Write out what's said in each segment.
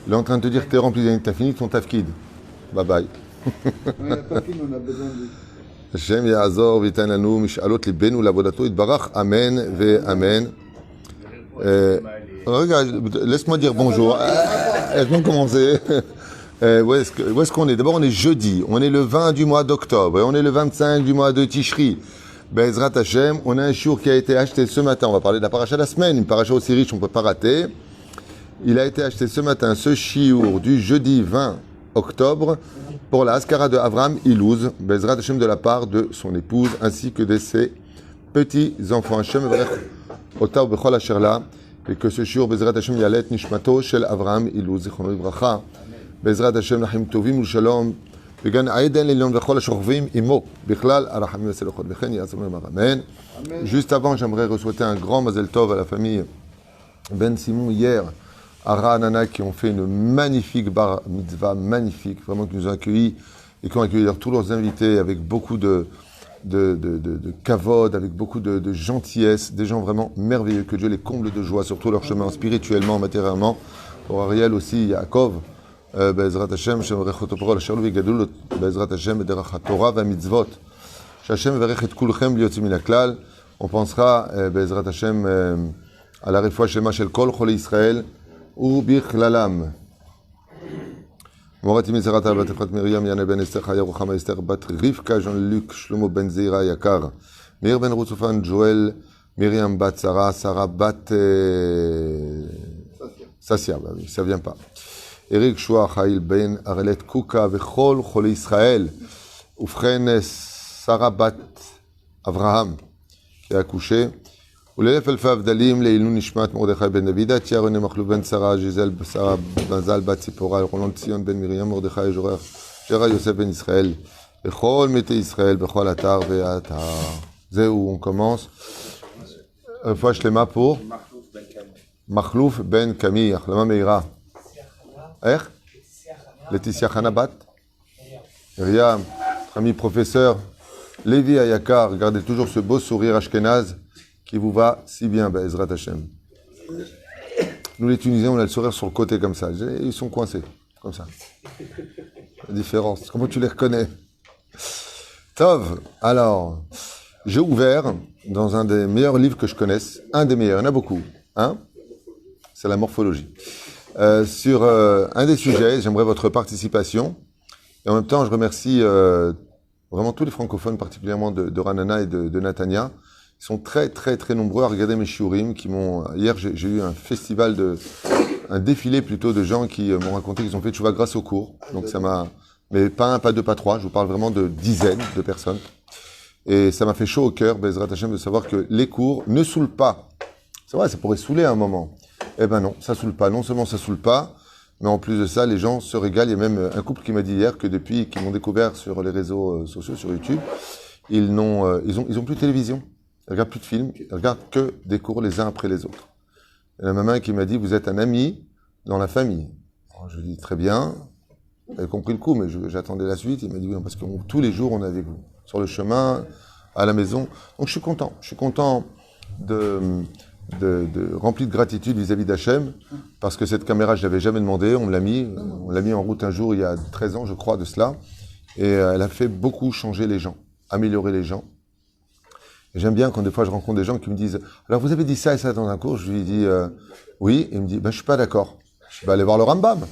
Il est en train de te dire que t'es rempli d'années, t'as fini ton tafkid. Bye bye. On a pas fini, on a besoin de... Hashem ya'azor v'yitan lanu mish'alot libenu la'avodato yitbarach. Amen ve'amen. Regarde, laisse-moi dire bonjour. Laisse-moi commencer. Où est-ce qu'on est? D'abord, on est jeudi. On est le 20 du mois d'octobre. Et on est le 25 du mois de Tishri. Be'ezrat Hashem, on a un shiur qui a été acheté ce matin. On va parler de la paracha de la semaine. Une paracha aussi riche, on ne peut pas rater. Il a été acheté ce matin, ce shiur du jeudi 20 octobre, pour la Haskara de Avraham Ilouz, Be'ezrat Hashem, de la part de son épouse, ainsi que de ses petits-enfants. Hashem Evarech Ota Bechol Asher La, et que ce shiur, Be'ezrat Hashem, Yalet Nishmato Shel Avraham Ilouz, Zichrono Livracha, Be'ezrat Hashem, Nachim Tovim U'Shalom, וגן עדן עליון וכל השוכבים עמו, בכלל הרחמים והסליחות, וכן יעשה לנו אמן. Juste avant, j'aimerais souhaiter un grand mazel tov à la famille Ben Simon hier, à Ra'anana, qui ont fait une magnifique bar mitzvah, magnifique, vraiment qui nous ont accueillis et qui ont accueilli tous leurs invités avec beaucoup de kavod, avec beaucoup de gentillesse, des gens vraiment merveilleux, que Dieu les comble de joie sur tout leur chemin, spirituellement, matériellement. Pour Ariel aussi, Yaakov, בעזרת השם, שמברך אותו פה על השאר וגדול בעזרת השם בדרך התורה והמצוות. שהשם מברך את כולכם בלי יוצאים מן הכלל. On pensera בעזרת השם על הרפואה שלמה של כל חולי ישראל ובכללם. מורתי מזרעת בת אפרת מרים, יענה בן אסתר, חיה רוחמה אסתר, בת רבקה, ז'אן לוק, שלמה בן זעירה היקר, מאיר בן רוצופן, ג'ואל, מרים בת שרה, שרה בת ססיה, ça vient pas. Eric Shua, Chail Ben, Arelet Kuka, Vechol, Chole Israël, Oufren, Sarah Bat, Avraham, qui a accouché. Oulelef Elfa Avdalim, Leilou Nishmat, Mordechai Ben Davida, Tia René Machlou Ben Sarah, Gisèle Sarah Bazal Bat Sipora, Roland Tzion Ben Miriam, Mordechai Jorah, Gérard Yosef Ben Israël, Vechol Mete Israël, Vechol Atar, Veatar. C'est où on commence. Fois Shlema pour Machlouf Ben Camille, Achlama Meira. איך? Laetitia Hanabat, Myriam, notre ami professeur, Lévi Ayakar, regardez toujours ce beau sourire ashkénaze qui vous va si bien, Be'ezrat Hashem. Nous les Tunisiens, on a le sourire sur le côté comme ça. Ils sont coincés, comme ça. La différence, comment tu les reconnais? Tov, alors, j'ai ouvert dans un des meilleurs livres que je connaisse, un des meilleurs, il y en a beaucoup, hein? C'est la morphologie. Sur un des sujets, j'aimerais votre participation. Et en même temps, je remercie vraiment tous les francophones, particulièrement de Ranana et de Natania. Ils sont très, très, très nombreux à regarder mes shiurim qui m'ont... Hier, j'ai eu un festival un défilé plutôt de gens qui m'ont raconté qu'ils ont fait tchouva grâce aux cours. Donc ça m'a... Mais pas un, pas deux, pas trois. Je vous parle vraiment de dizaines de personnes. Et ça m'a fait chaud au cœur, Be'ezrat Hashem, de savoir que les cours ne saoulent pas. C'est vrai, ça pourrait saouler à un moment. Eh ben non, ça saoule pas. Non seulement ça saoule pas, mais en plus de ça, les gens se régalent. Il y a même un couple qui m'a dit hier que depuis qu'ils m'ont découvert sur les réseaux sociaux, sur YouTube, ils ont plus de télévision, ils regardent plus de films, ils regardent que des cours les uns après les autres. Et la maman qui m'a dit, vous êtes un ami dans la famille. Alors, je lui dis, très bien, j'avais compris le coup, mais j'attendais la suite. Il m'a dit, oui, parce que tous les jours, on est avec vous, sur le chemin, à la maison. Donc je suis content rempli de gratitude vis-à-vis d'Hachem, parce que cette caméra, je l'avais jamais demandé, on l'a mis en route un jour, il y a 13 ans, je crois, de cela, et elle a fait beaucoup changer les gens, améliorer les gens. Et j'aime bien quand des fois je rencontre des gens qui me disent, alors vous avez dit ça et ça dans un cours, je lui dis, oui, et il me dit, ben je suis pas d'accord. Je vais aller voir le Rambam.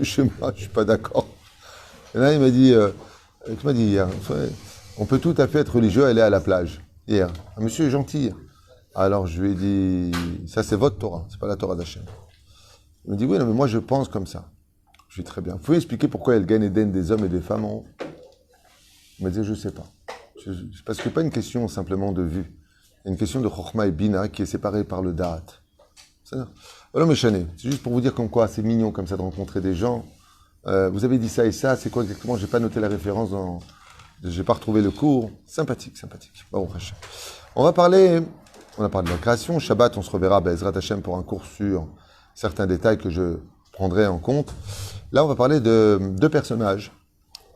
Chez moi, je suis pas d'accord. Et là, il m'a dit hier, on peut tout à fait être religieux et aller à la plage. Hier, un monsieur est gentil. Alors je lui ai dit, ça c'est votre Torah, c'est pas la Torah d'Hachem. Il me dit, oui, non, mais moi je pense comme ça. Je lui ai dit, très bien. Vous pouvez expliquer pourquoi il y a le Gan Eden des hommes et des femmes en haut? Il m'a dit, je sais pas. Parce que c'est pas une question simplement de vue. Il y a une question de Chokhma et Bina qui est séparée par le Da'at. Alors Méchané, c'est juste pour vous dire comme quoi c'est mignon comme ça de rencontrer des gens. Vous avez dit ça et ça, c'est quoi exactement? J'ai pas noté la référence j'ai pas retrouvé le cours. Sympathique. Bon, on a parlé de la création. Shabbat, on se reverra, Be'ezrat Hashem, pour un cours sur certains détails que je prendrai en compte. Là, on va parler de deux personnages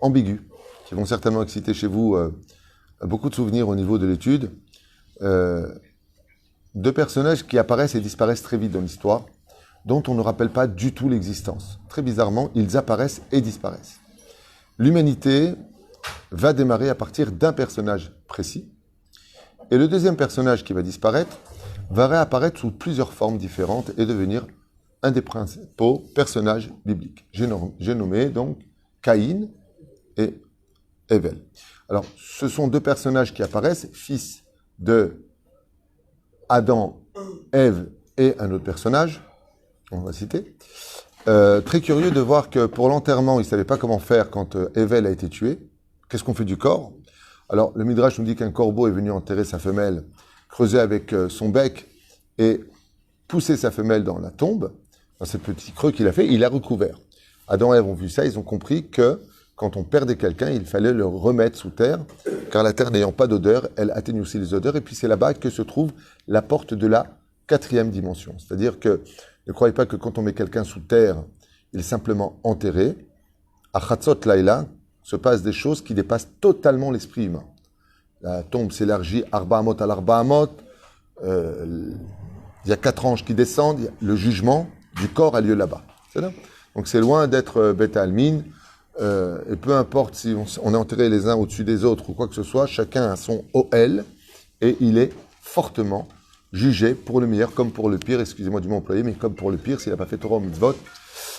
ambigus qui vont certainement exciter chez vous beaucoup de souvenirs au niveau de l'étude. Deux personnages qui apparaissent et disparaissent très vite dans l'histoire. dont on ne rappelle pas du tout l'existence. Très bizarrement, ils apparaissent et disparaissent. L'humanité va démarrer à partir d'un personnage précis, et le deuxième personnage qui va disparaître va réapparaître sous plusieurs formes différentes et devenir un des principaux personnages bibliques. J'ai nommé donc Caïn et Hevel. Alors, ce sont deux personnages qui apparaissent, fils de Adam, Ève et un autre personnage, on va citer. Très curieux de voir que pour l'enterrement, ils ne savaient pas comment faire quand Hevel a été tué. Qu'est-ce qu'on fait du corps? Alors, le Midrash nous dit qu'un corbeau est venu enterrer sa femelle, creuser avec son bec et pousser sa femelle dans la tombe. Dans ce petit creux qu'il a fait, il a recouvert. Adam et Ève ont vu ça, ils ont compris que quand on perdait quelqu'un, il fallait le remettre sous terre, car la terre n'ayant pas d'odeur, elle atténue aussi les odeurs, et puis c'est là-bas que se trouve la porte de la 4e dimension. C'est-à-dire que ne croyez pas que quand on met quelqu'un sous terre, il est simplement enterré. À Chatzot Laïla se passent des choses qui dépassent totalement l'esprit humain. La tombe s'élargit Arba Amot à l'Arba Amot, il y a 4 anges qui descendent, le jugement du corps a lieu là-bas. C'est là. Donc c'est loin d'être Beta Almin, et peu importe si on est enterré les uns au-dessus des autres ou quoi que ce soit, chacun a son OL et il est fortement jugé pour le meilleur comme pour le pire, excusez-moi du mot employé, mais comme pour le pire, s'il n'a pas fait Torah ou Mitzvot,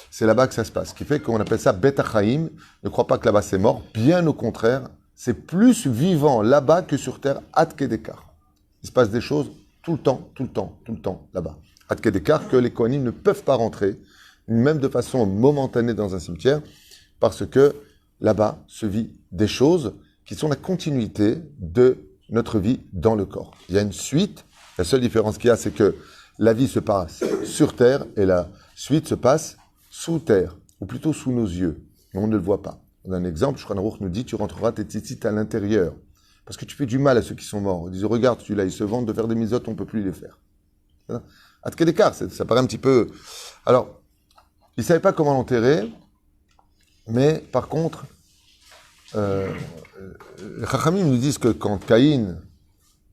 c'est là-bas que ça se passe. Ce qui fait qu'on appelle ça Beta Chaim. Ne crois pas que là-bas c'est mort, bien au contraire, c'est plus vivant là-bas que sur terre, Ad Kedekar. Il se passe des choses tout le temps là-bas. Ad Kedekar, que les Kohanim ne peuvent pas rentrer, même de façon momentanée dans un cimetière, parce que là-bas se vit des choses qui sont la continuité de notre vie dans le corps. Il y a une suite, la seule différence qu'il y a, c'est que la vie se passe sur terre et la suite se passe sous terre, ou plutôt sous nos yeux, mais on ne le voit pas. On a un exemple, Shulchan Aruch nous dit, tu rentreras tes tzitzit à l'intérieur, parce que tu fais du mal à ceux qui sont morts. Ils disent, regarde, celui-là, ils se vendent de faire des misotes, on ne peut plus les faire. À quel écart, ça paraît un petit peu... Alors, ils ne savaient pas comment l'enterrer, mais par contre, les Chachamim nous disent que quand Caïn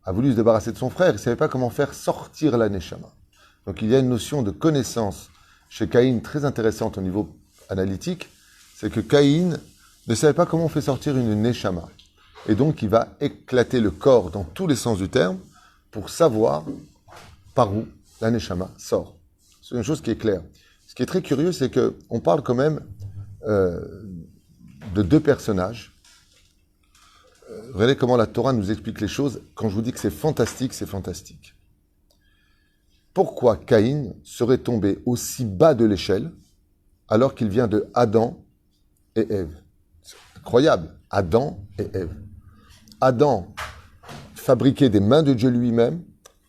a voulu se débarrasser de son frère, il ne savait pas comment faire sortir la Neshama. Donc il y a une notion de connaissance chez Caïn très intéressante au niveau analytique, c'est que Caïn ne savait pas comment on fait sortir une Neshama. Et donc il va éclater le corps dans tous les sens du terme pour savoir par où la Neshama sort. C'est une chose qui est claire. Ce qui est très curieux, c'est qu'on parle quand même de deux personnages. Regardez comment la Torah nous explique les choses. Quand je vous dis que c'est fantastique, c'est fantastique. Pourquoi Caïn serait tombé aussi bas de l'échelle alors qu'il vient de Adam et Ève? C'est incroyable. Adam et Ève. Adam fabriquait des mains de Dieu lui-même.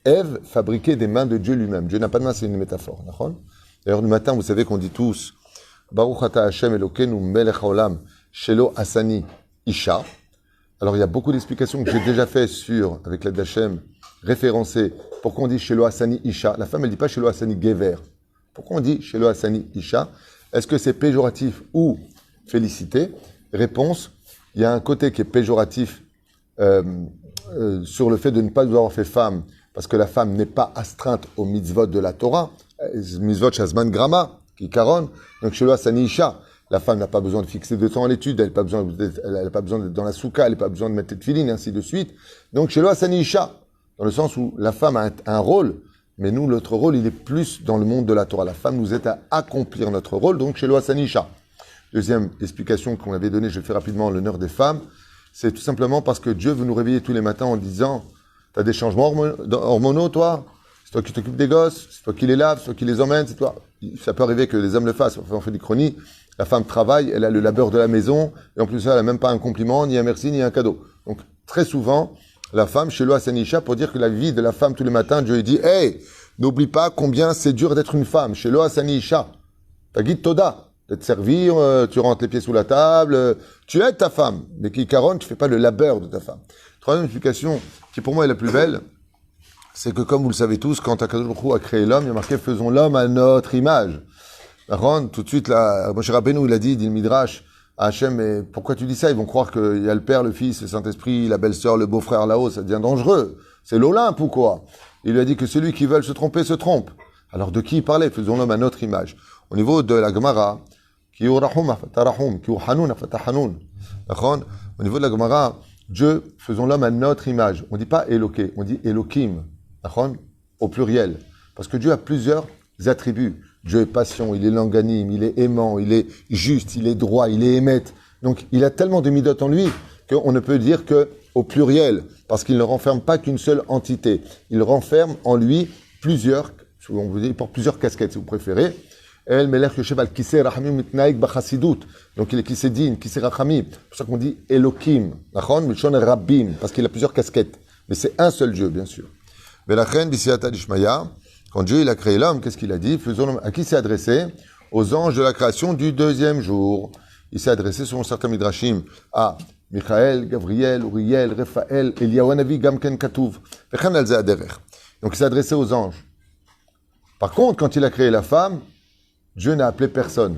Ève fabriquait des mains de Dieu lui-même. Dieu n'a pas de main, c'est une métaphore. D'ailleurs, du matin, vous savez qu'on dit tous Baruch ata Hashem Elokeinu melech haolam shelo asani isha. Alors, il y a beaucoup d'explications que j'ai déjà fait sur, avec l'aide d'Hachem, référencées. Pourquoi on dit shelo asani isha? La femme, elle ne dit pas shelo asani gever. Pourquoi on dit shelo asani isha? Est-ce que c'est péjoratif ou félicité? Réponse, il y a un côté qui est péjoratif sur le fait de ne pas nous avoir fait femme, parce que la femme n'est pas astreinte aux mitzvot de la Torah, mitzvot shazman grama, qui caronne, donc shelo asani isha. La femme n'a pas besoin de fixer de temps à l'étude, elle n'a pas besoin d'être dans la souka, elle n'a pas besoin de mettre de filines, et ainsi de suite. Donc shelo asani isha, dans le sens où la femme a un rôle, mais nous, notre rôle, il est plus dans le monde de la Torah. La femme nous aide à accomplir notre rôle, donc shelo asani isha. Deuxième explication qu'on avait donnée, je fais rapidement l'honneur des femmes, c'est tout simplement parce que Dieu veut nous réveiller tous les matins en disant « T'as des changements hormonaux, toi? C'est toi qui t'occupes des gosses, c'est toi qui les laves, c'est toi qui les emmènes, c'est toi. » Ça peut arriver que les hommes le fassent, on fait des chroniques. La femme travaille, elle a le labeur de la maison, et en plus ça, elle n'a même pas un compliment, ni un merci, ni un cadeau. Donc, très souvent, la femme, shelo asani isha, pour dire que la vie de la femme tous les matins, Dieu lui dit « Hey, n'oublie pas combien c'est dur d'être une femme, shelo asani isha. T'as guide toda. De te servir, tu rentres les pieds sous la table, tu aides ta femme, mais qui caronne, tu fais pas le labeur de ta femme. » Troisième explication, qui pour moi est la plus belle, c'est que comme vous le savez tous, quand Akadosh Baruch Hu a créé l'homme, il y a marqué « Faisons l'homme à notre image ». Tout de suite, là, Moshe Rabbeinu, il a dit le Midrash à Hachem, mais pourquoi tu dis ça? Ils vont croire qu'il y a le Père, le Fils, le Saint-Esprit, la belle-sœur, le beau-frère là-haut, ça devient dangereux. C'est l'Olympe ou quoi? Il lui a dit que celui qui veut se tromper se trompe. Alors de qui il parlait? Faisons l'homme à notre image. Au niveau de la Gemara, qui est Rahum, Rahum, qui est Hanoun, Hanoun. Au niveau de la Gemara, Dieu, faisons l'homme à notre image. On ne dit pas Eloké, on dit Elokim, au pluriel. Parce que Dieu a plusieurs attributs. Dieu est patient, il est longanime, il est aimant, il est juste, il est droit, il est émette. Donc il a tellement de midotes en lui qu'on ne peut dire qu'au pluriel, parce qu'il ne renferme pas qu'une seule entité. Il renferme en lui plusieurs, on vous dit, il porte plusieurs casquettes si vous préférez. El Melech Yoshev al Kisei Rachamim Mitnaik Bachassidut. Donc il est Kisei Din, Kisei Rachamim. C'est pour ça qu'on dit Elokim, Mishon Rabbim, parce qu'il a plusieurs casquettes. Mais c'est un seul Dieu, bien sûr. Velachen Bisiata Dishmaya, quand Dieu il a créé l'homme, qu'est-ce qu'il a dit? À qui s'est adressé? Aux anges de la création du deuxième jour. Il s'est adressé, selon certains midrashim, à Michael, Gabriel, Uriel, Raphaël, Eliyahu Hanavi, Gamken Katouv. Donc il s'est adressé aux anges. Par contre, quand il a créé la femme, Dieu n'a appelé personne.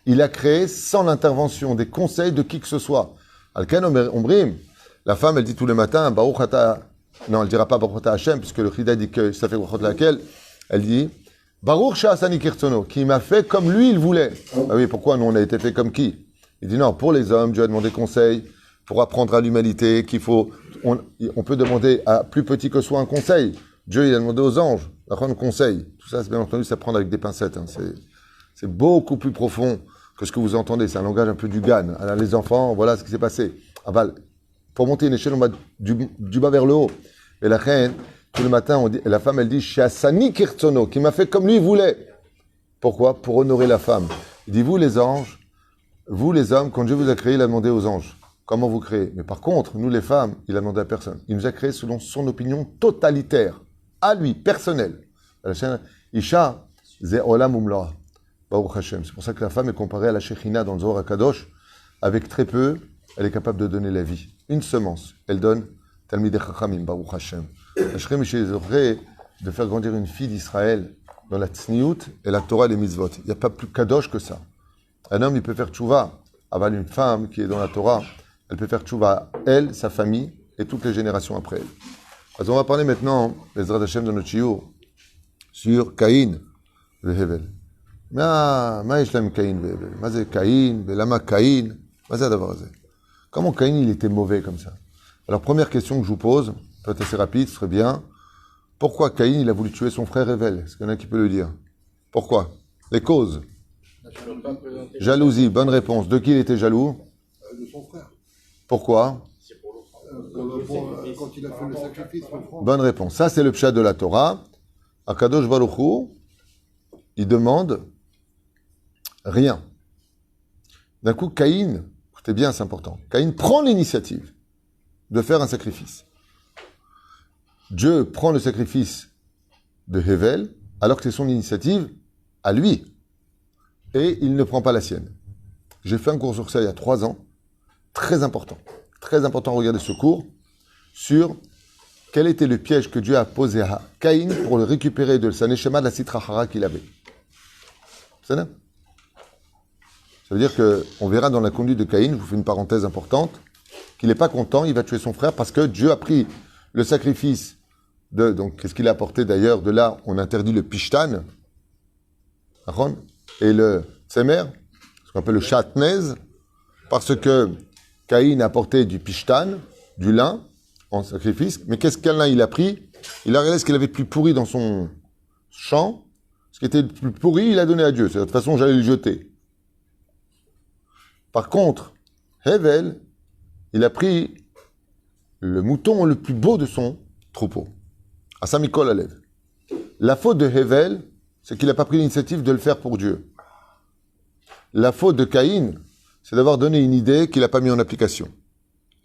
Il a créé sans l'intervention, des conseils de qui que ce soit. Alken Ombrim, la femme, elle dit tous les matins, Baruch Ata, non, elle ne dira pas Baruch Ata Hashem, puisque le Chida dit que ça fait Baruch Ata laquelle, elle dit, Baruch Sha'asani Kirtsono, qui m'a fait comme lui il voulait. Ah oui, pourquoi nous on a été fait comme qui? Il dit non, pour les hommes, Dieu a demandé conseil, pour apprendre à l'humanité, qu'il faut, on peut demander à plus petit que soi un conseil. Dieu, il a demandé aux anges d'apprendre un conseil. Tout ça, c'est bien entendu, ça prend avec des pincettes. Hein. C'est beaucoup plus profond que ce que vous entendez. C'est un langage un peu du Gan. Alors, les enfants, voilà ce qui s'est passé. Aval, pour monter une échelle, on va du bas vers le haut. Et la reine, tout le matin, on dit, la femme, elle dit, Shasani Kirtsono, qui m'a fait comme lui il voulait. Pourquoi? Pour honorer la femme. Il dit, vous les anges, vous les hommes, quand Dieu vous a créé, il a demandé aux anges. Comment vous créez? Mais par contre, nous les femmes, il a demandé à personne. Il nous a créé selon son opinion totalitaire. À lui, personnel. Isha, ze olam umloa. Baruch Hashem. C'est pour ça que la femme est comparée à la Shekhinah dans le Zohar HaKadosh. Avec très peu, elle est capable de donner la vie. Une semence, elle donne Talmidei Chachamim, Baruch Hashem. Hashem, de faire grandir une fille d'Israël dans la Tzniout et la Torah et les mitzvot. Il n'y a pas plus kadosh que ça. Un homme, il peut faire tchouva. Aval une femme qui est dans la Torah, elle peut faire tchouva, elle, sa famille et toutes les générations après elle. Alors on va parler maintenant, Bezrat Hashem de notre shiur, sur Caïn et Hevel. מה יש להם קאין והבל? מה זה קאין? ולמה קאין? מה זה הדבר הזה? Comment Caïn il était mauvais comme ça? Alors première question que je vous pose, peut-être assez rapide, ce serait bien. Pourquoi Caïn il a voulu tuer son frère Hevel? Est-ce qu'il y en a qui peut le dire? Pourquoi? Les causes. Jalousie, bonne réponse. De qui il était jaloux? De son frère. Pourquoi? Quand il a fait le sacrifice, bonne réponse. Ça c'est le pshat de la Torah. Akadosh Baruch Hu, il demande rien. D'un coup, Caïn, écoutez bien, c'est important. Caïn prend l'initiative de faire un sacrifice. Dieu prend le sacrifice de Hevel, alors que c'est son initiative à lui. Et il ne prend pas la sienne. J'ai fait un cours sur ça il y a 3 ans. Très important. Très important de regarder ce cours sur quel était le piège que Dieu a posé à Caïn pour le récupérer de sa neshama de la Sitra Hara qu'il avait. C'est ça? Ça veut dire qu'on verra dans la conduite de Caïn, je vous fais une parenthèse importante, qu'il n'est pas content, il va tuer son frère parce que Dieu a pris le sacrifice de... Donc, qu'est-ce qu'il a apporté d'ailleurs? De là, on interdit le pishtan, et le tsemer, ce qu'on appelle le chatnez, parce que Caïn a apporté du pishtan, du lin, en sacrifice. Mais qu'est-ce qu'un lin il a pris? Il a regardé ce qu'il avait de plus pourri dans son champ. Ce qui était le plus pourri, il a donné à Dieu. De toute façon, j'allais le jeter. Par contre, Hevel, il a pris le mouton le plus beau de son troupeau. À Saint-Mikol Alev. La faute de Hevel, c'est qu'il n'a pas pris l'initiative de le faire pour Dieu. La faute de Caïn, c'est d'avoir donné une idée qu'il n'a pas mis en application.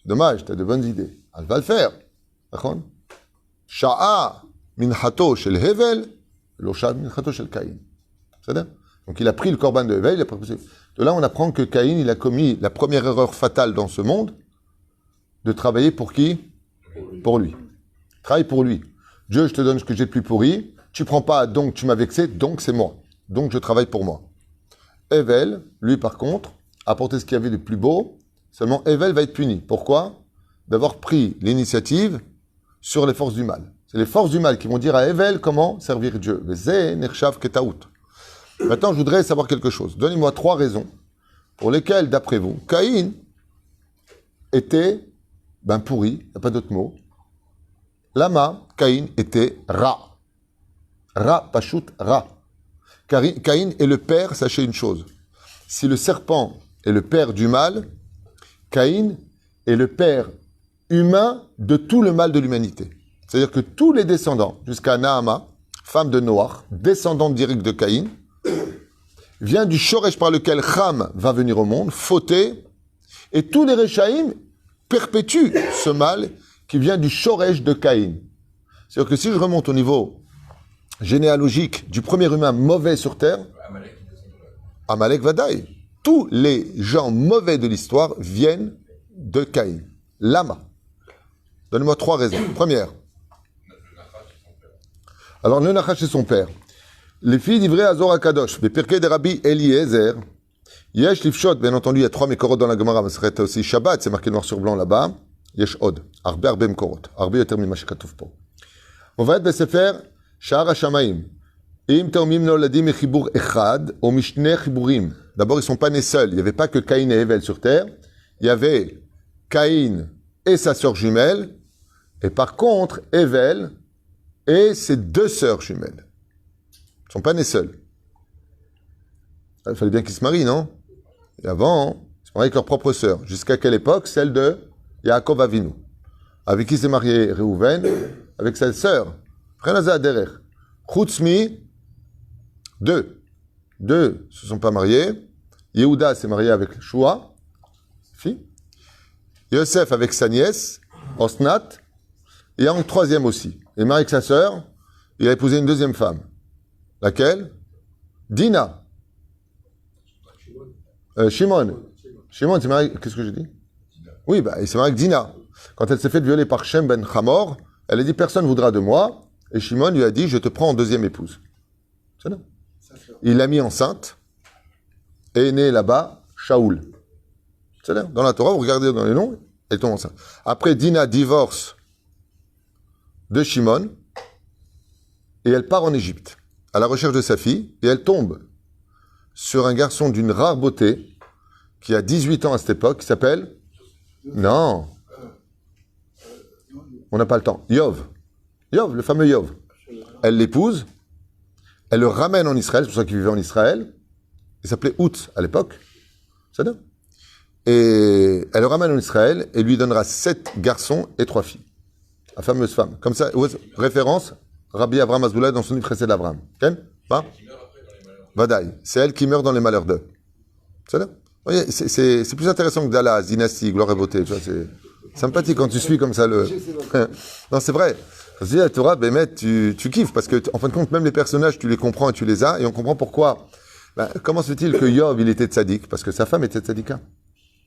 Dommage, tu as de bonnes idées. Elle va le faire. D'accord? Sha'a minchato shel Hevel, lo sha'a minchato shel Caïn. C'est-à-dire? Donc il a pris le corban de Hevel, il a pris... De là, on apprend que Caïn, il a commis la première erreur fatale dans ce monde, de travailler pour qui? Pour lui. Travaille pour lui. Dieu, je te donne ce que j'ai de plus pourri, tu prends pas, donc tu m'as vexé, donc c'est moi. Donc je travaille pour moi. Hevel, lui par contre, a apporté ce qu'il y avait de plus beau, seulement Hevel va être puni. Pourquoi? D'avoir pris l'initiative sur les forces du mal. C'est les forces du mal qui vont dire à Evel comment servir Dieu. Maintenant, je voudrais savoir quelque chose. Donnez-moi 3 raisons pour lesquelles, d'après vous, Caïn était pourri, il n'y a pas d'autre mot. Lama, Caïn était Ra. Ra, Pashut, Ra. Caïn est le père, sachez une chose. Si le serpent est le père du mal, Caïn est le père humain de tout le mal de l'humanité. C'est-à-dire que tous les descendants, jusqu'à Nahama, femme de Noach, descendante directe de Caïn, vient du shoresh par lequel Cham va venir au monde, fauté, et tous les Rechaïm perpétuent ce mal qui vient du shoresh de Caïn. C'est-à-dire que si je remonte au niveau généalogique du premier humain mauvais sur Terre, Amalek Vadaï, tous les gens mauvais de l'histoire viennent de Caïn. Lama. Donnez-moi 3 raisons. Première. Alors, le Nachash et son père. Les filles livrées à Zohar Kadosh, les Pirkei de Rabbi Eliezer. Yesh Lifshot, bien entendu, il y a 3 Mekorot dans la Gemara, mais ce serait aussi Shabbat, c'est marqué noir sur blanc là-bas. Yesh Od. Arbe Mekorot. Arbe yoter mima shekatuv po. On va être Besefer Sha'ar HaShamayim. Im Teomim Noladim Echibur Echad, ou Mishne Chiburim. D'abord, ils ne sont pas nés seuls. Il n'y avait pas que Caïn et Evel sur terre. Il y avait Caïn et sa sœur jumelle. Et par contre, Evel et ses 2 sœurs jumelles. Ils ne sont pas nés seuls. Il fallait bien qu'ils se marient, non? Et avant, ils se mariaient avec leur propre sœur. Jusqu'à quelle époque? Celle de Yaakov Avinu. Avec qui s'est marié Réhouven? Avec sa sœur. Renaza Aderer. Chutzmi, 2. 2 se sont pas mariés. Yehuda s'est marié avec Shua, fille. Yosef avec sa nièce, Osnat. Et un 3e aussi. Il est marié avec sa sœur. Il a épousé une 2e femme. Laquelle? Dina. Shimon. Shimon s'est marié... Qu'est-ce que j'ai dit? Oui, il s'est marié avec Dina. Quand elle s'est fait violer par Shem ben Hamor, elle a dit « Personne ne voudra de moi ». Et Shimon lui a dit « Je te prends en 2e épouse ». C'est là. Il l'a mis enceinte. Et est né là-bas Shaoul. C'est là. Dans la Torah, vous regardez dans les noms, elle tombe enceinte. Après, Dina divorce de Shimon. Et elle part en Égypte, à la recherche de sa fille. Et elle tombe sur un garçon d'une rare beauté, qui a 18 ans à cette époque, qui s'appelle... Non. On n'a pas le temps. Yov. Yov, le fameux Yov. Elle l'épouse. Elle le ramène en Israël, c'est pour ça qu'il vivait en Israël. Il s'appelait Out à l'époque. C'est ça. Et elle le ramène en Israël et lui donnera 7 garçons et 3 filles. La fameuse femme. Comme ça, référence, Rabbi Avraham Azoulay dans son livre Chesed Avraham. Ken? Pas? Vadaï. C'est elle qui meurt dans les malheurs d'eux. C'est ça. C'est plus intéressant que Dallas, Dynastie, Gloire et Beauté. Tu vois, c'est sympathique quand tu suis comme ça le... Non, c'est vrai. Parce que la Torah, tu kiffes, parce que, en fin de compte, même les personnages, tu les comprends et tu les as, et on comprend pourquoi. Comment se fait-il que Yov, il était tzaddik? Parce que sa femme était tzaddika.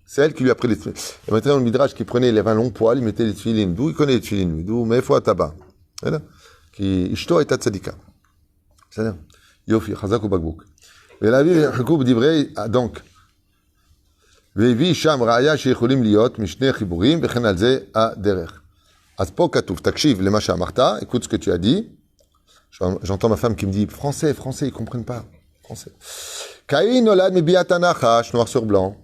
C'est elle qui lui a pris les tefilines. Et maintenant, le Midrash qui prenait les 20 longs poils, il mettait les tefilines. D'où il connaît les tefilines, lui? D'où? Mais faut à tabac. Voilà. Qui, Ishto est tzaddika. C'est ça. Yofi, chazak ou bagbouk. Et la vie, Hakoub d'Ivrei, donc, Vevi, Sham, Raya, Sheikholim, Liot, Mishne, Chiburim, Vechen alze, a derer. אז פה כתוב, תקשיב למה שאמרת, écoute ce que tu as dit. J'entends ma femme qui me dit, français, ils comprennent pas. Français. Caïn olad mibiat anachash, noir sur blanc.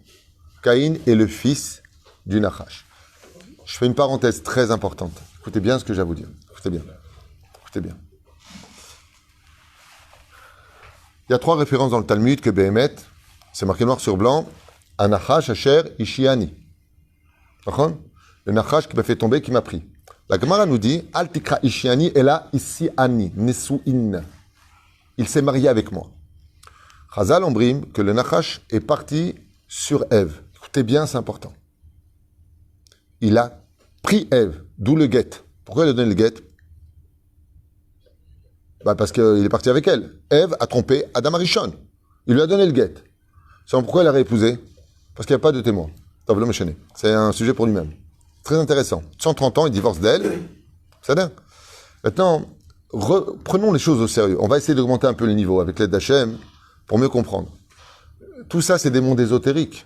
Caïn est le fils du Nachash. Je fais une parenthèse très importante. Écoutez bien ce que j'ai à vous dire. Écoutez bien. Écoutez bien. Il y a 3 références dans le Talmud que Béhémet, c'est marqué noir sur blanc, Anachash, Asher, Ishiani. D'accord? Le Nachash qui m'a fait tomber, qui m'a pris. La Gemara nous dit, Al tikra Ishiani, et là, ici Ani, Nesu'in. Il s'est marié avec moi. Chazal Ombrim, que le Nachash est parti sur Ève. Écoutez bien, c'est important. Il a pris Ève, d'où le guet. Pourquoi il a donné le guet? Parce qu'il est parti avec elle. Ève a trompé Adam Arishon. Il lui a donné le guet. C'est pourquoi il l'a réépousé? Parce qu'il n'y a pas de témoin. C'est un sujet pour lui-même. Très intéressant. 130 ans, il divorce d'elle. C'est dingue. Maintenant, prenons les choses au sérieux. On va essayer d'augmenter un peu le niveau avec l'aide d'Hachem pour mieux comprendre. Tout ça, c'est des mondes ésotériques.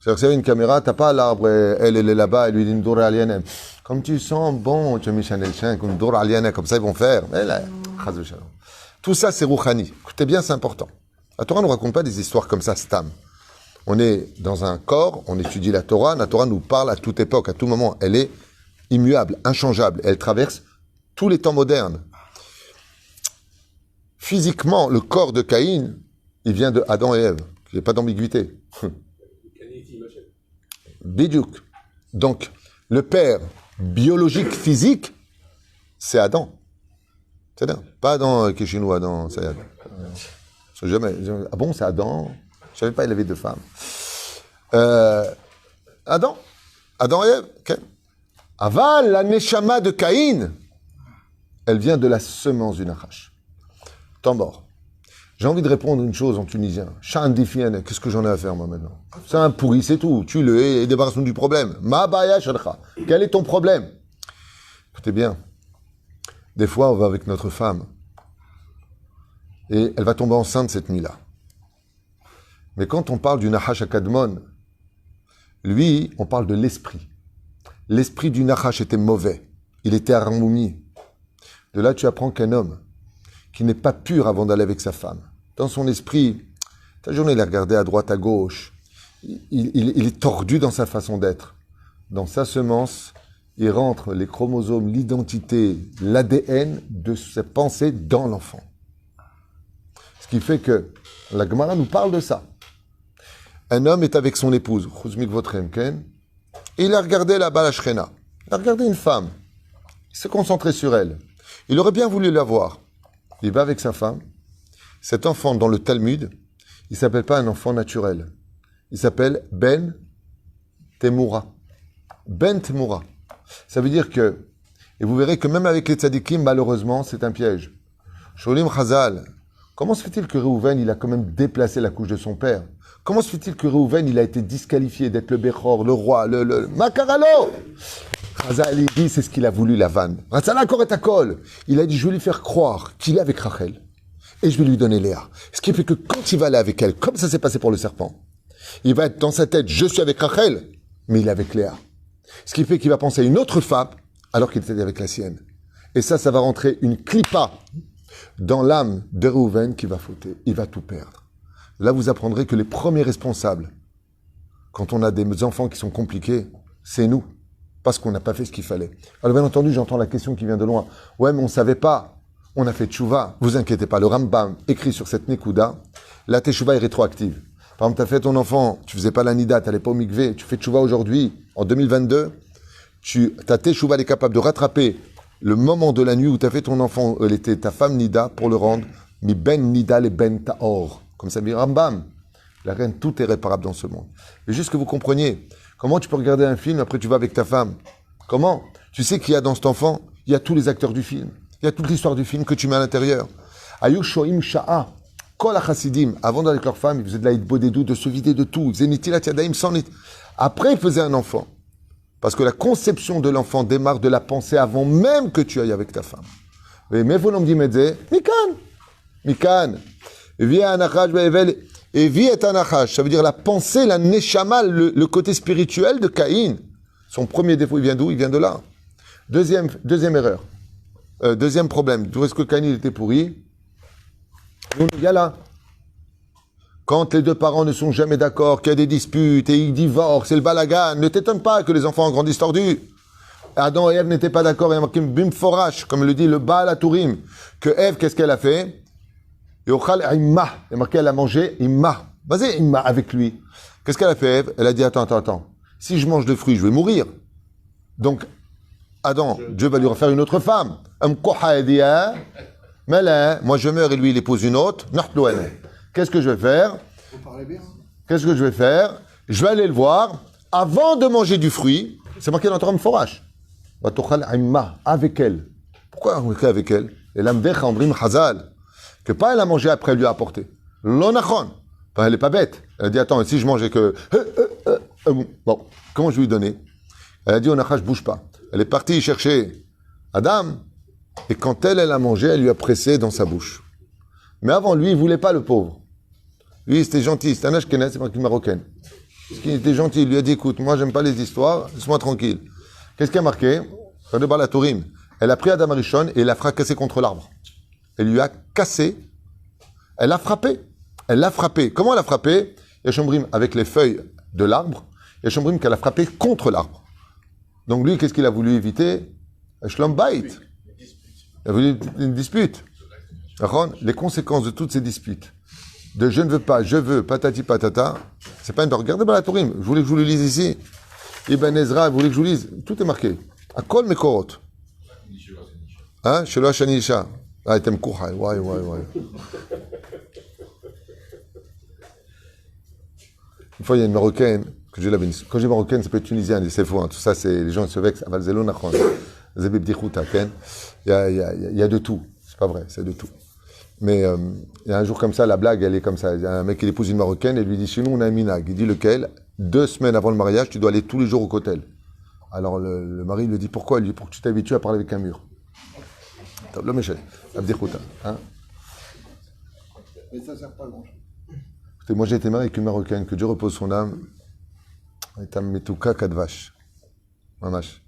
C'est-à-dire que c'est une caméra, t'as pas l'arbre, elle est là-bas, elle lui dit une dour alienne. Comme tu sens bon, tu as mis Chanel chien, comme une dour alienne, comme ça ils vont faire. Mais là, chas v'shalom. Tout ça, c'est rouhani. Écoutez bien, c'est important. La Torah ne nous raconte pas des histoires comme ça, stam. On est dans un corps, on étudie la Torah nous parle à toute époque, à tout moment. Elle est immuable, inchangeable. Elle traverse tous les temps modernes. Physiquement, le corps de Caïn, il vient de Adam et Ève. Il n'y a pas d'ambiguïté. Bidiouk. Donc, le père biologique, physique, c'est Adam. C'est bien. Pas Adam qui est chez nous, Adam Sayad. Jamais. Ah bon, c'est Adam? Je ne savais pas, il avait deux femmes. Adam et Ève. Okay. Aval, la neshama de Caïn, elle vient de la semence du Nachash. Temps mort. J'ai envie de répondre une chose en tunisien. Chandifienne, qu'est-ce que j'en ai à faire moi maintenant? C'est un pourri, c'est tout. Tue-le et débarrasse-nous du problème. Ma baya shalcha. Quel est ton problème? Écoutez bien. Des fois, on va avec notre femme et elle va tomber enceinte cette nuit-là. Mais quand on parle du Nachash Akadmon, lui, on parle de l'esprit. L'esprit du Nachash était mauvais. Il était armoumi. De là, tu apprends qu'un homme qui n'est pas pur avant d'aller avec sa femme, dans son esprit, ta journée, il a regardé à droite, à gauche, il est tordu dans sa façon d'être. Dans sa semence, il rentre les chromosomes, l'identité, l'ADN de sa pensée dans l'enfant. Ce qui fait que la Gemara nous parle de ça. Un homme est avec son épouse, et il a regardé là-bas la Shrena. Il a regardé une femme. Il s'est concentré sur elle. Il aurait bien voulu la voir. Il va avec sa femme. Cet enfant, dans le Talmud, il ne s'appelle pas un enfant naturel. Il s'appelle Ben Temura. Ben Temura. Ça veut dire que, et vous verrez que même avec les tzadikim, malheureusement, c'est un piège. Sholim Chazal, comment se fait-il que Réhouven, il a quand même déplacé la couche de son père? Comment se fait-il que Réhouven, il a été disqualifié d'être le Bechor, le roi, le Makaralo? Chazal, il dit, c'est ce qu'il a voulu, la vanne. Il a dit, je vais lui faire croire qu'il est avec Rachel, et je vais lui donner Léa. Ce qui fait que quand il va aller avec elle, comme ça s'est passé pour le serpent, il va être dans sa tête, je suis avec Rachel, mais il est avec Léa. Ce qui fait qu'il va penser à une autre femme, alors qu'il était avec la sienne. Et ça va rentrer une clipa dans l'âme de Réhouven qui va fauter. Il va tout perdre. Là, vous apprendrez que les premiers responsables, quand on a des enfants qui sont compliqués, c'est nous. Parce qu'on n'a pas fait ce qu'il fallait. Alors bien entendu, j'entends la question qui vient de loin. Ouais, mais on ne savait pas. On a fait tchouva. Vous inquiétez pas. Le Rambam écrit sur cette Nekuda, la teshuva est rétroactive. Par exemple, tu as fait ton enfant, tu faisais pas la nida, tu n'allais pas au mikvé, tu fais tchouva aujourd'hui, en 2022, ta teshuva est capable de rattraper le moment de la nuit où tu as fait ton enfant, elle était ta femme nida, pour le rendre, mi ben nida le ben taor. Comme ça dit Rambam. La reine, tout est réparable dans ce monde. Mais juste que vous compreniez, comment tu peux regarder un film, après tu vas avec ta femme? Comment? Tu sais qu'il y a dans cet enfant, il y a tous les acteurs du film. Il y a toute l'histoire du film que tu mets à l'intérieur. Ayu shoim sha'a. Kol ha-chassidim, avant d'aller avec leur femme, ils faisaient de la hitbodedou, de se vider de tout. Ils faisaient nitilat yadaim sans nit. Après, ils faisaient un enfant. Parce que la conception de l'enfant démarre de la pensée avant même que tu ailles avec ta femme. Mais vous l'on dit, Mikan. Via anachash be'evel. Et vie est anachash. Ça veut dire la pensée, la neshama, le côté spirituel de Caïn. Son premier défaut, il vient d'où? Il vient de là. Deuxième erreur. Deuxième problème. D'où est-ce que Caïn était pourri? Il y a là. Quand les deux parents ne sont jamais d'accord, qu'il y a des disputes et ils divorcent, c'est le balagan, ne t'étonne pas que les enfants grandissent tordus. Adam et Ève n'étaient pas d'accord, il y a marqué bim forash, comme le dit le Baal Aturim, que Ève, qu'est-ce qu'elle a fait? Yochal imma, il y a marqué elle a mangé imma. Vas-y, imma avec lui. Qu'est-ce qu'elle a fait Ève? Elle a dit attends. Si je mange de fruits, je vais mourir. Donc, Adam, Dieu va lui refaire une autre femme. Mais là, moi je meurs et lui il épouse une autre. Qu'est-ce que je vais faire? Vous parlez bien. Qu'est-ce que je vais faire? Je vais aller le voir avant de manger du fruit. C'est marqué dans le Torah Forash. Avec elle. Pourquoi avec elle? Et l'amdecha omrim chazal. Que pas elle a mangé après elle lui a apporté. L'onachon. Elle n'est pas bête. Elle a dit attends, si je mangeais que. Bon, comment je vais lui donner? Elle a dit onacha, je bouge pas. Elle est partie chercher Adam. Et quand elle a mangé, elle lui a pressé dans sa bouche. Mais avant lui, il voulait pas le pauvre. Lui, c'était gentil. C'était un ashkenaz, c'est marqué marocaine. Parce qu'il était gentil, il lui a dit, écoute, moi j'aime pas les histoires, laisse-moi tranquille. Qu'est-ce qui a marqué? Regardez la Tourim. Elle a pris Adam Arishon et l'a fracassé contre l'arbre. Elle lui a cassé, elle l'a frappé. Elle l'a frappé. Comment elle a frappé? Il y a Shombrim avec les feuilles de l'arbre, il y a Shombrim qu'elle a frappé contre l'arbre. Donc lui, qu'est-ce qu'il a voulu éviter? Shlom Bait. Il a voulu une dispute. Les conséquences de toutes ces disputes, de je ne veux pas, je veux, patati patata, c'est pas une de regarder la Tourim. Je voulais que je vous le lise ici. Ibn Ezra, vous voulez que je vous lise? Tout est marqué. À Kol Mekorot. Hein? Shelo Hashani Isha. Ah, t'aimes Kouha. Ouais. Une fois, il y a une Marocaine que je l'avais. Quand j'ai Marocaine, ça peut être tunisien, c'est faux. Hein. Tout ça, c'est les gens se vexent. Aval Zelo Nachon. Zebib Dichouta, Ken. Il y a de tout. C'est pas vrai, c'est de tout. Mais il y a un jour comme ça, la blague, elle est comme ça. Il y a un mec qui épouse une Marocaine et lui dit, chez nous, on a un minag. Il dit lequel? 2 semaines avant le mariage, tu dois aller tous les jours au kotel. Alors le mari lui dit, pourquoi? Il lui dit, pour que tu t'habitues à parler avec un mur. Le Michel, Abdichouta. Hein? Mais ça ne sert pas à grand-chose. Écoutez, moi j'ai été marié avec une Marocaine, que Dieu repose son âme. Et Metouka Kadvash. Mamash.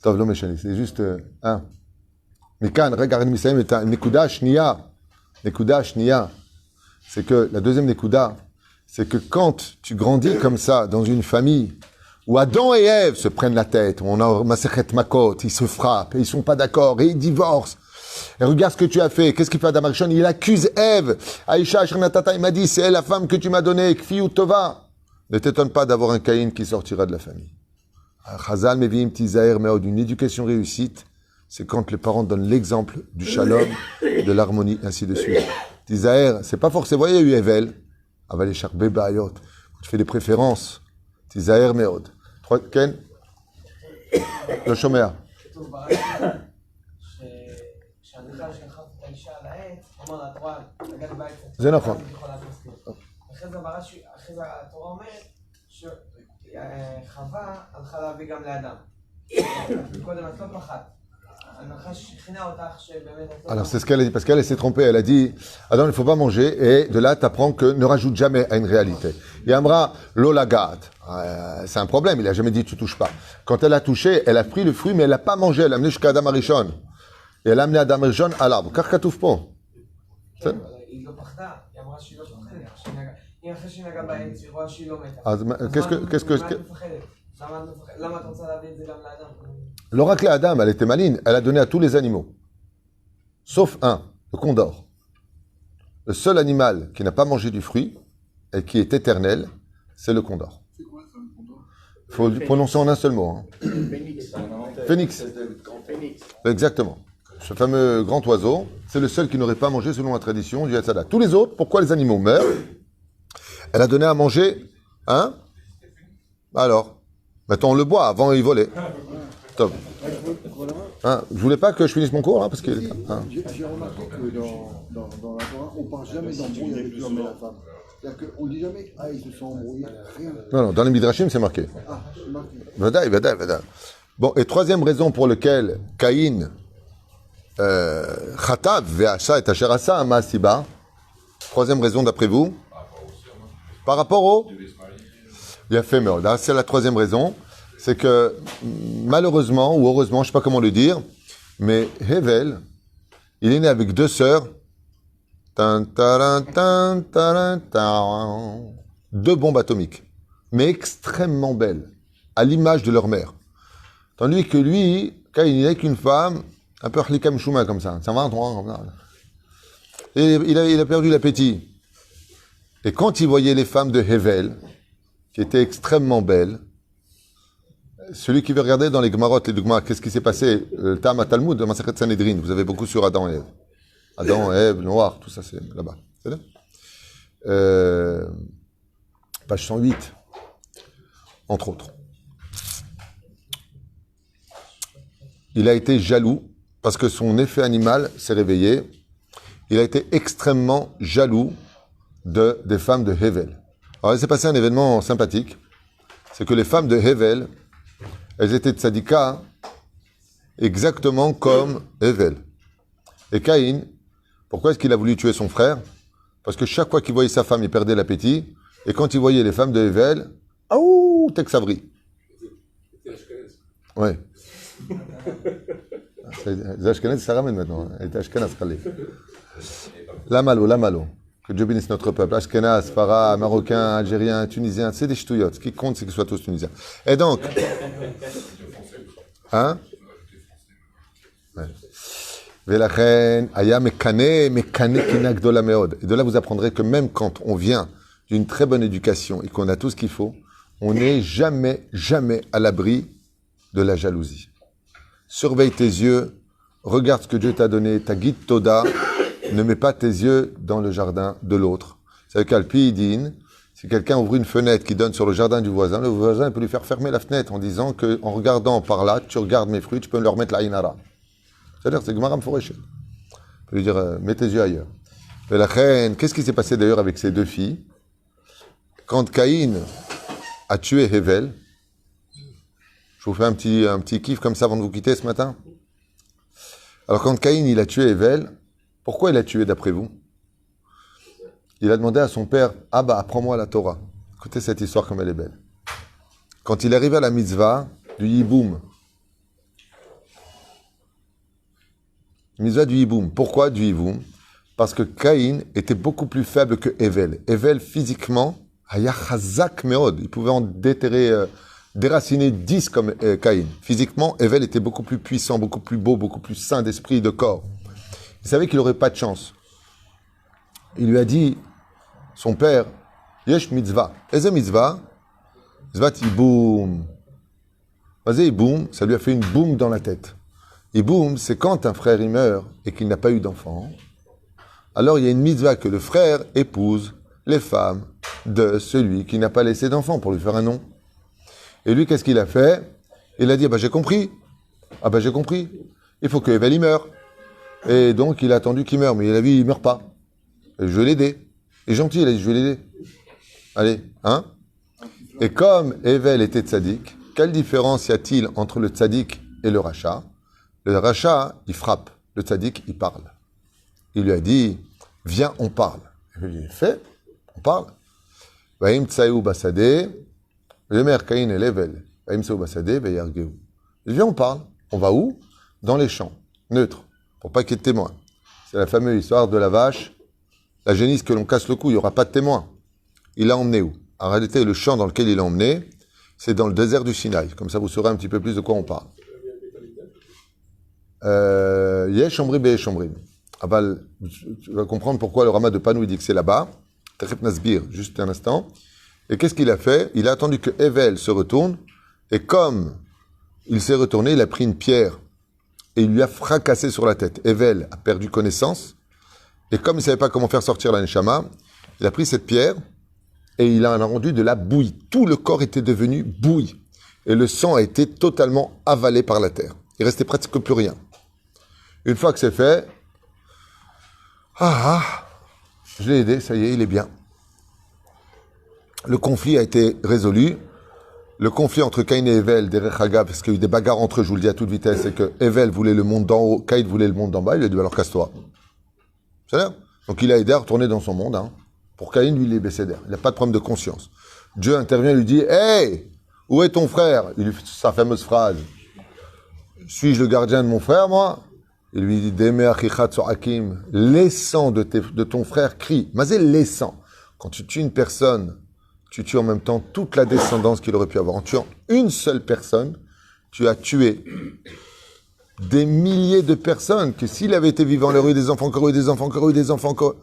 Tov, le Michel, c'est juste un. Mais quand, regarde, Misaïm est un Nekuda Shnia. Nekuda Shnia. C'est que la deuxième Nekuda, c'est que quand tu grandis comme ça, dans une famille, où Adam et Ève se prennent la tête, on a Masechet Makot, ils se frappent, et ils sont pas d'accord, et ils divorcent. Et regarde ce que tu as fait. Qu'est-ce qu'il fait Adam Arishon? Il accuse Ève. Aïcha, Shernatata, il m'a dit, c'est elle la femme que tu m'as donnée, Kfi ou Tova. Ne t'étonne pas d'avoir un Caïn qui sortira de la famille. Chazal Mevim Tizaher Meod, une éducation réussite, c'est quand les parents donnent l'exemple du shalom, de l'harmonie, ainsi de suite. Tizaher, c'est pas forcément, vous voyez, il y a eu Evel, Aval Eshar Bebayot, quand tu fais des préférences. Tizaher Meod. Ken? Le Shomer. זה נכון. אחרי זה התורה אומרת שחווה הלכה להביא גם לאדם. קודם את לא פחדת. הנחש שכנע אותך שבאמת... Alors c'est ce qu'elle a dit, parce qu'elle s'est trompée. Elle a dit, Adam, il ne faut pas manger, et de là, tu apprends que ne rajoute jamais à une réalité. Et Amra, l'olagat. C'est un problème, il n'a jamais dit tu touches pas. Quand elle a touché, elle a pris le fruit, mais elle n'a pas mangé. Elle a amené jusqu'à Adam Arishon. Et elle a amené Adam Arishon à l'arbre. Car katouf pas. היא לא פחדה, היא אמרה שהיא לא פחדת. היא אחרי שהיא נגעה בעץ, היא רואה שהיא לא מתה. אז qu'est-ce que... למה את מפחדת? למה את רוצה להביא את זה גם לאדם? L'oracle à Adam, elle était maligne. Elle a donné à tous les animaux. Sauf un, le condor. Le seul animal qui n'a pas mangé du fruit et qui est éternel, c'est le condor. C'est quoi ça, le condor? Il faut le prononcer en un seul mot. Hein. Phénix. Exactement. Ce fameux grand oiseau, c'est le seul qui n'aurait pas mangé selon la tradition du Hatzada. Tous les autres, pourquoi les animaux meurent? Elle a donné à manger, hein? Alors, maintenant on le boit, avant il volait. Top. Hein, je voulais pas que je finisse mon cours, hein, parce que... Hein. J'ai remarqué que dans la Torah, on ne parle jamais d'embrouille avec l'homme et la femme. C'est-à-dire qu'on ne dit jamais « Ah, ils se sont embrouillés », rien. Non, dans les Midrashim, c'est marqué. Ah, c'est marqué. Vadaï. Bon, et troisième raison pour laquelle Caïn Chatav ve'asha et asher asa ma'asiba. Troisième raison d'après vous? Par rapport au... Il a fait meurtre. C'est la troisième raison. C'est que, malheureusement, ou heureusement, je ne sais pas comment le dire, mais Hevel, il est né avec 2 sœurs. 2 bombes atomiques. Mais extrêmement belles. À l'image de leur mère. Tandis que lui, quand il n'est qu'une femme, un peu hlikam chouma comme ça. Ça va, comme ça. Et il a perdu l'appétit. Et quand il voyait les femmes de Hevel, qui étaient extrêmement belles, celui qui veut regarder dans les Gemarot, les Dugma, qu'est-ce qui s'est passé? Le Tam Talmud, de Masechet Sanhedrin, vous avez beaucoup sur Adam et Ève. Adam, Ève, Noir, tout ça c'est là-bas. C'est là page 108, entre autres. Il a été jaloux parce que son effet animal s'est réveillé. Il a été extrêmement jaloux des femmes de Hevel. Alors il s'est passé un événement sympathique. C'est que les femmes de Hevel, elles étaient tzadika exactement comme Hevel. Et Caïn, pourquoi est-ce qu'il a voulu tuer son frère? Parce que chaque fois qu'il voyait sa femme, il perdait l'appétit. Et quand il voyait les femmes de Hevel, Aouh, Texavri. Ouais. Les Ashkenaz, ça ramène maintenant. Elle était Ashkenaz, Khalif. La malo. Que Dieu bénisse notre peuple. Ashkenaz, Farah, Marocain, Algérien, Tunisien, c'est des ch'touillottes. Ce qui compte, c'est qu'ils soient tous Tunisiens. Et donc. Hein? Ouais. Velachen, Aya Mekane Kinagdola Meod. Et de là, vous apprendrez que même quand on vient d'une très bonne éducation et qu'on a tout ce qu'il faut, on n'est jamais à l'abri de la jalousie. Surveille tes yeux, regarde ce que Dieu t'a donné, ta guide Toda, ne mets pas tes yeux dans le jardin de l'autre. C'est avec Alpidine, si quelqu'un ouvre une fenêtre qui donne sur le jardin du voisin, le voisin peut lui faire fermer la fenêtre en disant que en regardant par là, tu regardes mes fruits, tu peux leur mettre la inara. C'est-à-dire, c'est Gemara Mforeshet. On peut lui dire, mets tes yeux ailleurs. Mais la reine, qu'est-ce qui s'est passé d'ailleurs avec ces deux filles? Quand Caïn a tué Hevel, je vous fais un petit kiff comme ça avant de vous quitter ce matin. Alors quand Caïn il a tué Hevel, pourquoi il a tué d'après vous? Il a demandé à son père, apprends-moi la Torah. Écoutez cette histoire comme elle est belle. Quand il est arrivé à la mitzvah du Yiboum, mitzvah du Yiboum. Pourquoi du Yiboum? Parce que Caïn était beaucoup plus faible que Hevel. Hevel physiquement, Haya Chazak Meod, il pouvait en déraciner 10 comme Caïn. Physiquement, Hevel était beaucoup plus puissant, beaucoup plus beau, beaucoup plus sain d'esprit et de corps. Il savait qu'il n'aurait pas de chance. Il lui a dit, son père, Yesh mitzvah. Eze mitzvah? Mitzvah Yiboum. Vas-y, Yiboum, ça lui a fait une boum dans la tête. Yiboum, c'est quand un frère il meurt et qu'il n'a pas eu d'enfant. Alors il y a une mitzvah que le frère épouse les femmes de celui qui n'a pas laissé d'enfant pour lui faire un nom. Et lui, qu'est-ce qu'il a fait? Il a dit, j'ai compris. J'ai compris. Il faut que Evel il meure. Et donc, il a attendu qu'il meure. Mais il a vu, il meurt pas. Et je vais l'aider. Il est gentil, il a dit, je vais l'aider. Allez, hein? Et comme Evel était tzaddik, quelle différence y a-t-il entre le tzaddik et le rachat? Le rachat, il frappe. Le tzaddik, il parle. Il lui a dit, viens, on parle. Et il a fait, on parle. Vaim tsaïou basade, Lemer Caïn et Level, Vaim tsaïou basade, veyargeu. Viens, on parle. On va où? Dans les champs, neutre, pour pas qu'il y ait de témoins. C'est la fameuse histoire de la vache, la génisse que l'on casse le cou, il n'y aura pas de témoins. Il l'a emmené où? En réalité, le champ dans lequel il l'a emmené, c'est dans le désert du Sinaï. Comme ça, vous saurez un petit peu plus de quoi on parle. Yesh Ombrim Beyesh Ombrim. Tu vas comprendre pourquoi le Rama de Panou dit que c'est là-bas. Tachep Nasbir, juste un instant. Et qu'est-ce qu'il a fait? Il a attendu que Evel se retourne, et comme il s'est retourné, il a pris une pierre, et il lui a fracassé sur la tête. Evel a perdu connaissance, et comme il ne savait pas comment faire sortir la Neshama, il a pris cette pierre, et il en a rendu de la bouillie. Tout le corps était devenu bouillie, et le sang a été totalement avalé par la terre. Il restait presque plus rien. Une fois que c'est fait, je l'ai aidé, ça y est, il est bien. Le conflit a été résolu. Le conflit entre Caïn et Evel, derech Hagav, parce qu'il y a eu des bagarres entre eux, je vous le dis à toute vitesse, c'est que Evel voulait le monde d'en haut, Caïn voulait le monde d'en bas, il a dit alors casse-toi. C'est ça? Donc il a aidé à retourner dans son monde. Hein. Pour Caïn, lui, il est bécédaire. Il n'a pas de problème de conscience. Dieu intervient et lui dit, hey, où est ton frère? Il lui fait sa fameuse phrase. Suis-je le gardien de mon frère, moi? Il lui dit, Deme achichat so'akim, les sangs de ton frère crient. Mazé, les sangs. Quand tu tues une personne, tu tues en même temps toute la descendance qu'il aurait pu avoir. En tuant une seule personne, tu as tué des milliers de personnes que s'il avait été vivant, il aurait eu des enfants, encore eu des enfants, encore eu des enfants, encore...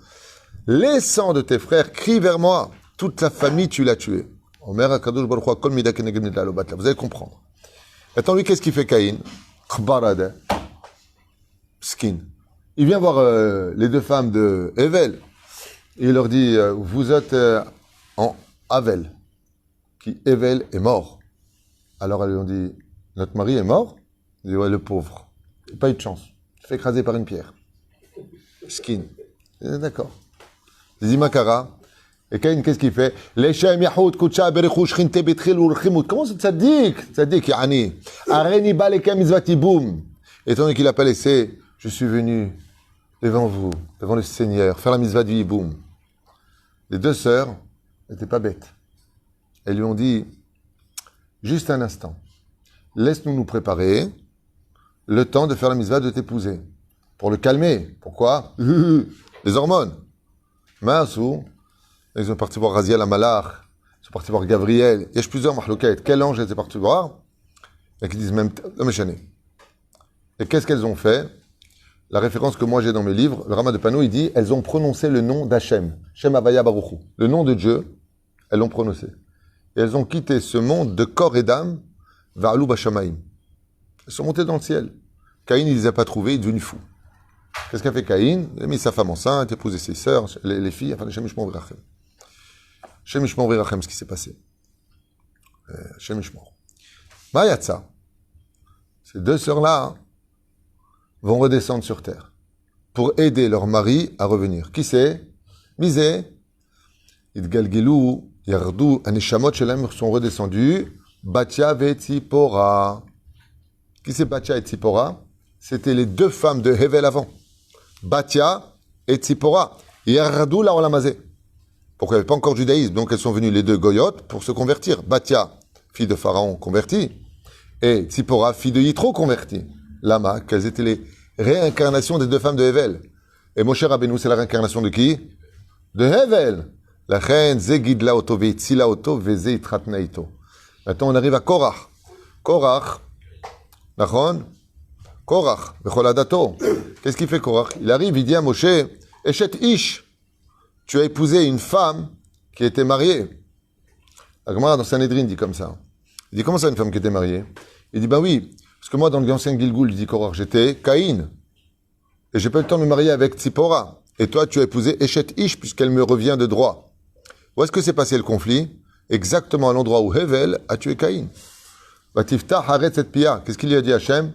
Les sangs de tes frères crient vers moi. Toute la famille, tu l'as tué. Vous allez comprendre. Maintenant, lui, qu'est-ce qu'il fait, Caïn? Skin. Il vient voir les deux femmes de Evel. Et il leur dit, vous êtes en Avel, qui Evel est mort. Alors elles lui ont dit, notre mari est mort? Il dit, ouais, le pauvre. Il n'a pas eu de chance. Il s'est fait écraser par une pierre. Skin. D'accord. Il dit, Makara. Et Caïn, qu'est-ce qu'il fait? Comment c'est tzaddik? Tzaddik, yani. Areni baleka mizvati boum. Étant donné qu'il n'a pas laissé, je suis venu devant vous, devant le Seigneur, faire la mitzvah du hiboum. Les deux sœurs n'étaient pas bêtes. et lui ont dit, juste un instant, laisse-nous nous préparer le temps de faire la mitzvah de t'épouser. Pour le calmer. Pourquoi? Les hormones. Maasou, ils sont partis voir Raziel Amalach, ils sont partis voir Gabriel. Il y a plusieurs mahlouket. Quel ange était parti voir? Et qui disent même, la méchané. Et qu'est-ce qu'elles ont fait? La référence que moi j'ai dans mes livres, le Rama de Pano, il dit, elles ont prononcé le nom d'Hachem, Shem Havaya Baruchu, le nom de Dieu, elles l'ont prononcé. Et elles ont quitté ce monde de corps et d'âme vers Alou Bashamaim. Elles sont montées dans le ciel. Caïn, il les a pas trouvées, il est devenu fou. Qu'est-ce qu'a fait Caïn? Il a mis sa femme enceinte, épousé ses sœurs, les filles, enfin, Shem Yishmor Virachem. Shem Yishmor Virachem, ce qui s'est passé. Shem Yishmor. Mayatsa. Ces deux sœurs-là, vont redescendre sur terre pour aider leur mari à revenir. Qui c'est? Misé. Idgalgilou, Yardou, Anishamot Shelem sont redescendus. Batia et Tzipora. Qui c'est Batia et Tzipora? C'était les deux femmes de Hevel avant. Batia et Tzipora. Yardou la Olamazé. Pourquoi il n'y avait pas encore de judaïsme? Donc elles sont venues les deux goyotes pour se convertir. Batia, fille de Pharaon convertie. Et Tzipora, fille de Yitro convertie. Lama, quelles étaient les réincarnations des deux femmes de Hevel. Et Moshe Rabbeinu, c'est la réincarnation de qui? De Hevel. La reine, ze gidla oto, ve itzila oto, ve ze itratna ito. Maintenant, on arrive à Korach. Korach, nachon? Korach, bechol adato. Qu'est-ce qu'il fait Korach? Il arrive, il dit à Moshe, Eshet Ish, tu as épousé une femme qui était mariée. La Gemara dans Sanhedrin dit comme ça. Il dit, comment ça, une femme qui était mariée? Il dit, ben oui, parce que moi, dans l'ancien Gilgoul, il dit Korach, j'étais Caïn. Et j'ai pas eu le temps de me marier avec Tzipora. Et toi, tu as épousé Eshet Ish, puisqu'elle me revient de droit. Où est-ce que s'est passé le conflit? Exactement à l'endroit où Hevel a tué Caïn. Vatifta haretz et pia. Qu'est-ce qu'il lui a dit Hachem?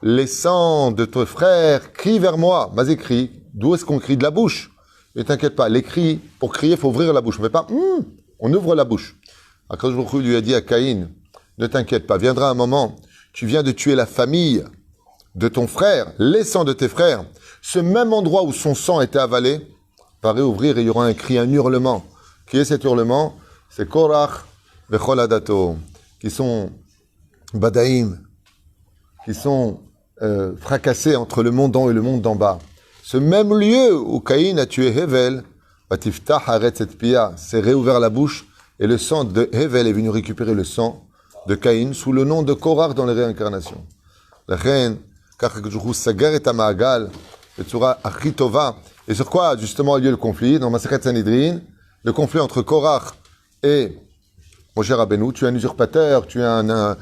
Les sangs de ton frère crient vers moi. Mas crie. D'où est-ce qu'on crie? De la bouche. Ne t'inquiète pas, les cris, pour crier, il faut ouvrir la bouche. On ne fait pas, on ouvre la bouche. Akadosh Baruch Hu lui a dit à Caïn, ne t'inquiète pas, viendra un moment, tu viens de tuer la famille de ton frère, les sangs de tes frères. Ce même endroit où son sang était avalé va réouvrir et il y aura un cri, un hurlement. Qui est cet hurlement? C'est Korach vechol adato, qui sont badaïm, qui sont fracassés entre le monde d'en haut et le monde d'en bas. Ce même lieu où Caïn a tué Hevel, Vatiftah haretz et pia, s'est réouvert la bouche et le sang de Hevel est venu récupérer le sang de Caïn sous le nom de Korach dans les réincarnations. La reine, Kachakjuhu sagar et amagal, Betsura achitova. Et sur quoi justement a lieu le conflit? Dans Masechet Sanhedrin, le conflit entre Korach et Moshe Rabbeinu. Tu es un usurpateur, tu es un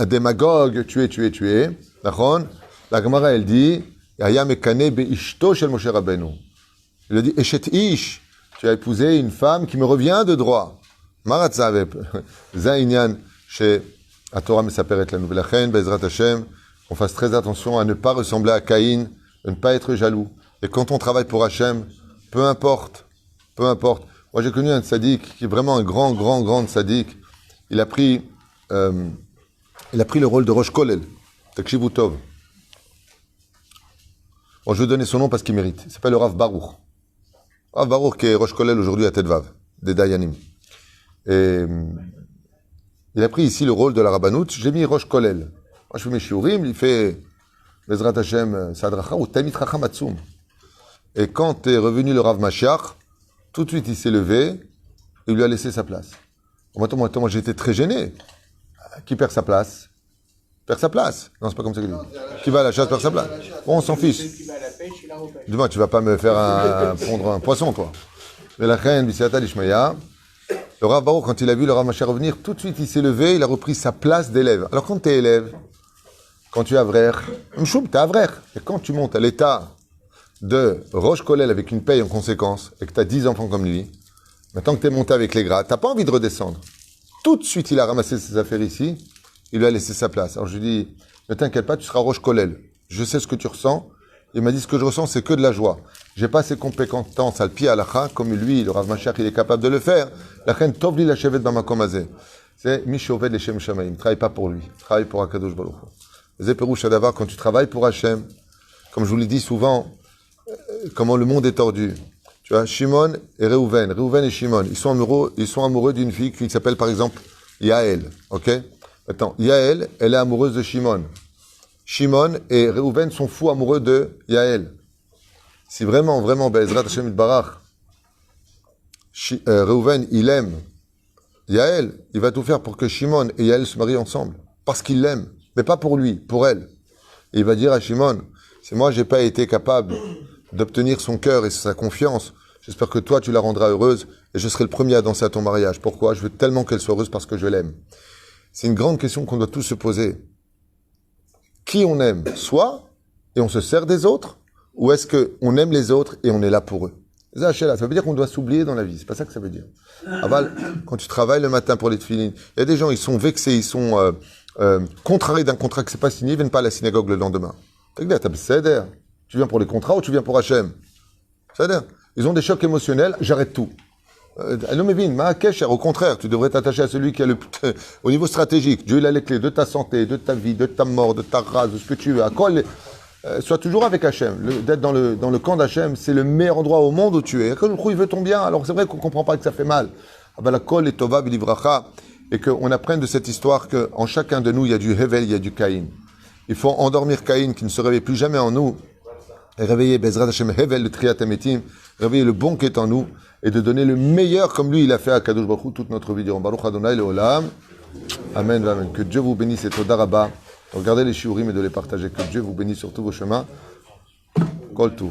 démagogue, tu es. La Gemara elle dit, Yaya mekane beishto shel Moshe Rabbeinu. Il a dit, Eshet ish, tu as épousé une femme qui me revient de droit. Maratzav, Zainyan. Chez la Torah Mesaperet la nouvelle reine, Bezrat Hashem, on fasse très attention à ne pas ressembler à Caïn, de ne pas être jaloux. Et quand on travaille pour Hashem, peu importe. Moi j'ai connu un tzaddik qui est vraiment un grand tzaddik. Il a pris le rôle de Rosh Kolel, Takshivu Tov. Bon, je vais donner son nom parce qu'il mérite. Il s'appelle le Rav Baruch. Rav Baruch qui est Rosh Kolel aujourd'hui à Tedvav, des Dayanim. Et il a pris ici le rôle de la Rabbanout. J'ai mis Rosh Kolel. Moi, je fais mes shiurim, il fait Bezrat Hashem Sadracha ou Tamit Chacham Atzum. Et quand est revenu le Rav Mashiach, tout de suite il s'est levé, il lui a laissé sa place. Moi j'étais très gêné. Qui perd sa place? Perd sa place. Non, c'est pas comme ça qu'il dit. Qui va à la chasse perd sa place. Bon, on s'en fiche. Dis-moi, tu vas pas me faire prendre un poisson, toi. Mais la reine, Bisiata Lishmaya, le Rav Baruch, quand il a vu le Rav Mashiach revenir, tout de suite il s'est levé, il a repris sa place d'élève. Alors quand tu es élève, quand tu es avrer, tu es avrer. Et quand tu montes à l'état de Rosh Kolel avec une paye en conséquence, et que tu as 10 enfants comme lui, maintenant que tu es monté avec les grades, tu n'as pas envie de redescendre. Tout de suite, il a ramassé ses affaires ici, il lui a laissé sa place. Alors je lui dis, ne t'inquiète pas, tu seras Rosh Kolel. Je sais ce que tu ressens. Il m'a dit, ce que je ressens, c'est que de la joie. J'ai pas ces compétences à le pied à l'akha, comme lui, le Rav Mashiach, il est capable de le faire. La reine Tovli la chevet bamakom azeh. C'est Mishovet Leshem Shamaim. Travaille pas pour lui. Travaille pour Akadosh Baruch Hu. Zé Perouch Adavar, quand tu travailles pour Hachem, comme je vous l'ai dit souvent, comment le monde est tordu. Tu vois, Shimon et Reuven. Reuven et Shimon. Ils sont amoureux d'une fille qui s'appelle par exemple Yael. Ok? Attends, Yael, elle est amoureuse de Shimon. Shimon et Reuven sont fous amoureux de Yael. Si vraiment, Be'ezrat Hashem Yitbarach, Reuven, il aime Yael, il va tout faire pour que Shimon et Yael se marient ensemble. Parce qu'il l'aime. Mais pas pour lui, pour elle. Et il va dire à Shimon, si moi j'ai pas été capable d'obtenir son cœur et sa confiance, j'espère que toi tu la rendras heureuse et je serai le premier à danser à ton mariage. Pourquoi? Je veux tellement qu'elle soit heureuse parce que je l'aime. C'est une grande question qu'on doit tous se poser. Qui on aime? Soi, et on se sert des autres? Ou est-ce qu'on aime les autres et on est là pour eux? Ça veut dire qu'on doit s'oublier dans la vie. C'est pas ça que ça veut dire. Aval, quand tu travailles le matin pour les tefilines, il y a des gens, ils sont vexés, ils sont contrariés d'un contrat qui s'est pas signé, ils viennent pas à la synagogue le lendemain. Tu viens pour les contrats ou tu viens pour Hachem? C'est-à-dire, ils ont des chocs émotionnels, j'arrête tout. Au contraire, tu devrais t'attacher à celui qui a au niveau stratégique. Dieu, il a les clés de ta santé, de ta vie, de ta mort, de ta race, de ce que tu veux. À quoi sois toujours avec Hachem. D'être dans le camp d'Hachem, c'est le meilleur endroit au monde où tu es. Quand le il veut ton bien, alors c'est vrai qu'on ne comprend pas que ça fait mal. La kol et tova v'livracha, et qu'on apprenne de cette histoire qu'en chacun de nous, il y a du Hevel, il y a du Caïn. Il faut endormir Caïn qui ne se réveille plus jamais en nous et réveiller Bezrat Hashem Hevel, le Triat Hametim, réveiller le bon qui est en nous et de donner le meilleur comme lui il a fait à Kadosh Baruch Hu toute notre vie. Dirons Baruch Adonai Leolam. Amen, amen. Que Dieu vous bénisse et Toda Rabba. Regardez les shiurim et de les partager. Que Dieu vous bénisse sur tous vos chemins. Kol Tuv.